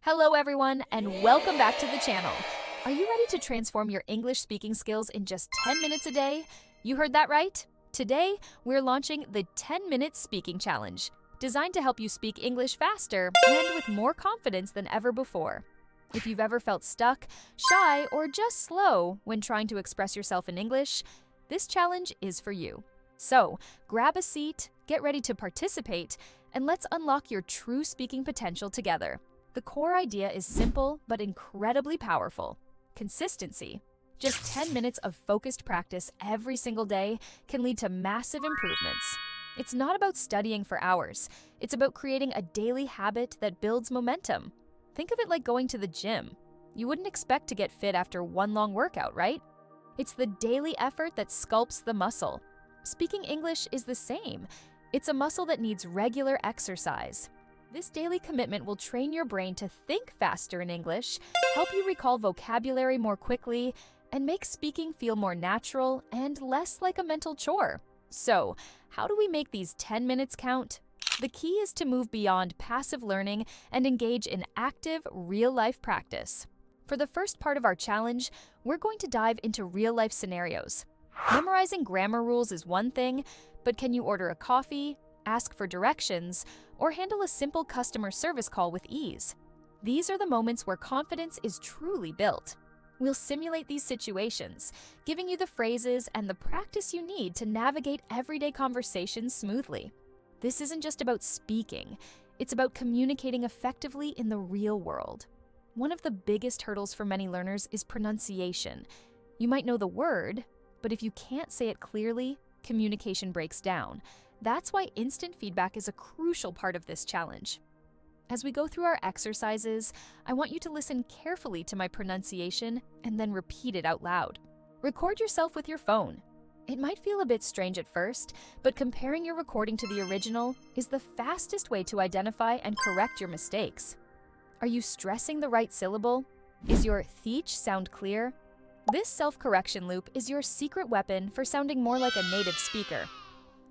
Hello everyone, and welcome back to the channel. Are you ready to transform your English speaking skills in just 10 minutes a day? You heard that right. Today, we're launching the 10-minute speaking challenge, designed to help you speak English faster and with more confidence than ever before. If you've ever felt stuck, shy, or just slow when trying to express yourself in English, this challenge is for you. So, grab a seat, get ready to participate, and let's unlock your true speaking potential together. The core idea is simple but incredibly powerful. Consistency. Just 10 minutes of focused practice every single day can lead to massive improvements. It's not about studying for hours. It's about creating a daily habit that builds momentum. Think of it like going to the gym. You wouldn't expect to get fit after one long workout, right? It's the daily effort that sculpts the muscle. Speaking English is the same. It's a muscle that needs regular exercise. This daily commitment will train your brain to think faster in English, help you recall vocabulary more quickly, and make speaking feel more natural and less like a mental chore. So, how do we make these 10 minutes count? The key is to move beyond passive learning and engage in active, real-life practice. For the first part of our challenge, we're going to dive into real-life scenarios. Memorizing grammar rules is one thing, but can you order a coffee, ask for directions, or handle a simple customer service call with ease? These are the moments where confidence is truly built. We'll simulate these situations, giving you the phrases and the practice you need to navigate everyday conversations smoothly. This isn't just about speaking, it's about communicating effectively in the real world. One of the biggest hurdles for many learners is pronunciation. You might know the word, but if you can't say it clearly, communication breaks down. That's why instant feedback is a crucial part of this challenge. As we go through our exercises, I want you to listen carefully to my pronunciation and then repeat it out loud. Record yourself with your phone. It might feel a bit strange at first, but comparing your recording to the original is the fastest way to identify and correct your mistakes. Are you stressing the right syllable? Is your "theech" sound clear? This self-correction loop is your secret weapon for sounding more like a native speaker.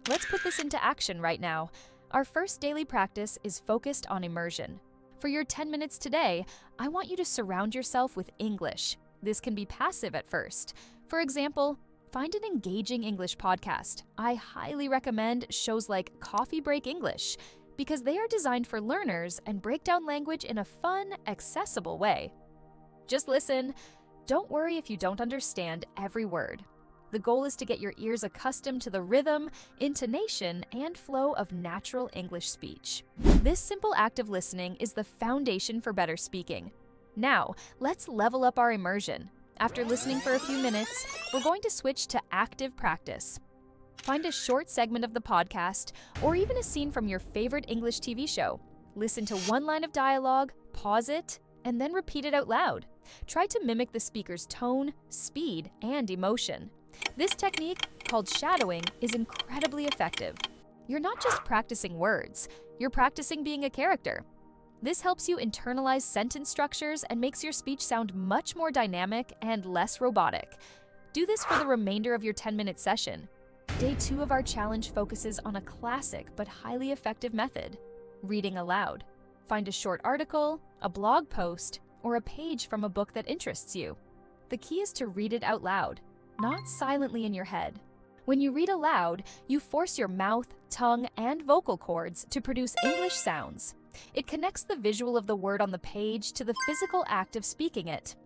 Let's put this into action right now. Our first daily practice is focused on immersion. For your 10 minutes today, I want you to surround yourself with English. This can be passive at first. For example, find an engaging English podcast. I highly recommend shows like Coffee Break English because they are designed for learners and break down language in a fun, accessible way. Just listen. Don't worry if you don't understand every word. The goal is to get your ears accustomed to the rhythm, intonation, and flow of natural English speech. This simple act of listening is the foundation for better speaking. Now, let's level up our immersion. After listening for a few minutes, we're going to switch to active practice. Find a short segment of the podcast or even a scene from your favorite English TV show. Listen to one line of dialogue, pause it, and then repeat it out loud. Try to mimic the speaker's tone, speed, and emotion. This technique, called shadowing, is incredibly effective. You're not just practicing words, you're practicing being a character. This helps you internalize sentence structures and makes your speech sound much more dynamic and less robotic. Do this for the remainder of your 10-minute session. Day 2 of our challenge focuses on a classic but highly effective method: reading aloud. Find a short article, a blog post, or a page from a book that interests you. The key is to read it out loud, not silently in your head. When you read aloud, you force your mouth, tongue, and vocal cords to produce English sounds. It connects the visual of the word on the page to the physical act of speaking it.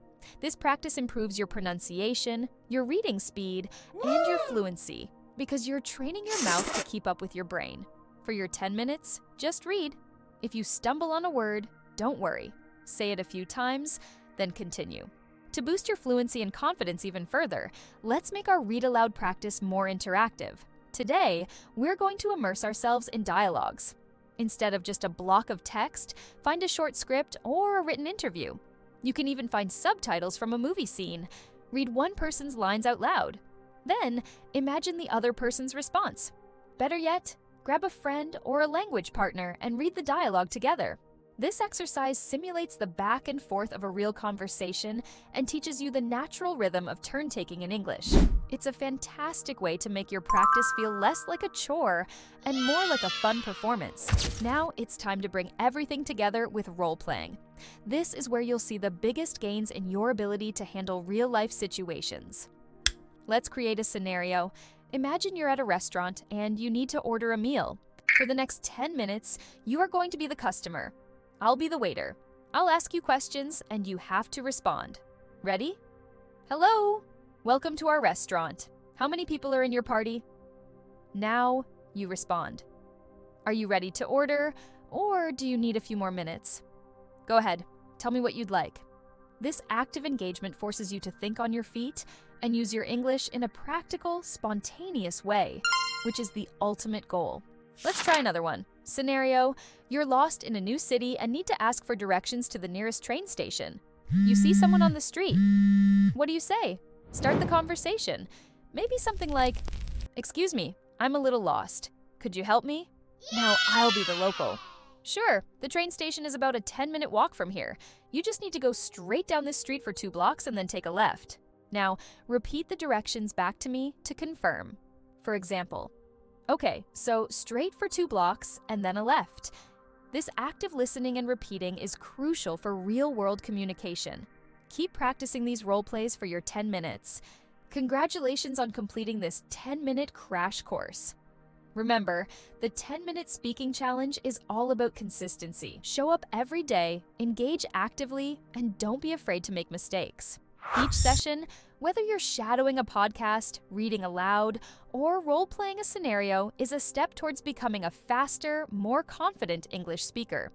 This practice improves your pronunciation, your reading speed, and your fluency, because you're training your mouth to keep up with your brain. For your 10 minutes, just read. If you stumble on a word, don't worry. Say it a few times, then continue. To boost your fluency and confidence even further, let's make our read aloud practice more interactive. Today, we're going to immerse ourselves in dialogues. Instead of just a block of text, find a short script or a written interview. You can even find subtitles from a movie scene. Read one person's lines out loud. Then, imagine the other person's response. Better yet, grab a friend or a language partner and read the dialogue together. This exercise simulates the back and forth of a real conversation and teaches you the natural rhythm of turn-taking in English. It's a fantastic way to make your practice feel less like a chore and more like a fun performance. Now it's time to bring everything together with role-playing. This is where you'll see the biggest gains in your ability to handle real-life situations. Let's create a scenario. Imagine you're at a restaurant and you need to order a meal. For the next 10 minutes, you are going to be the customer. I'll be the waiter. I'll ask you questions and you have to respond. Ready? Hello? Welcome to our restaurant. How many people are in your party? Now you respond. Are you ready to order, or do you need a few more minutes? Go ahead, tell me what you'd like. This active engagement forces you to think on your feet and use your English in a practical, spontaneous way, which is the ultimate goal. Let's try another one. Scenario: you're lost in a new city and need to ask for directions to the nearest train station. You see someone on the street. What do you say? Start the conversation. Maybe something like, "Excuse me, I'm a little lost. Could you help me?" Now I'll be the local. "Sure, the train station is about a 10-minute walk from here. You just need to go straight down this street for 2 blocks and then take a left." Now, repeat the directions back to me to confirm. For example, "Okay, so straight for 2 blocks and then a left." This active listening and repeating is crucial for real-world communication. Keep practicing these role plays for your 10 minutes. Congratulations on completing this 10-minute crash course. Remember, the 10-minute speaking challenge is all about consistency. Show up every day, engage actively, and don't be afraid to make mistakes. Each session, whether you're shadowing a podcast, reading aloud, or role-playing a scenario, is a step towards becoming a faster, more confident English speaker.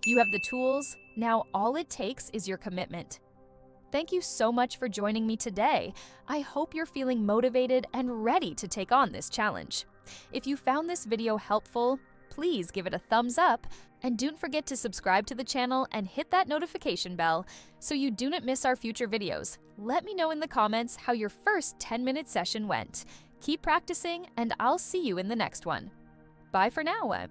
You have the tools. Now all it takes is your commitment. Thank you so much for joining me today. I hope you're feeling motivated and ready to take on this challenge. If you found this video helpful, please give it a thumbs up, and don't forget to subscribe to the channel and hit that notification bell so you do not miss our future videos. Let me know in the comments how your first 10-minute session went. Keep practicing, and I'll see you in the next one. Bye for now.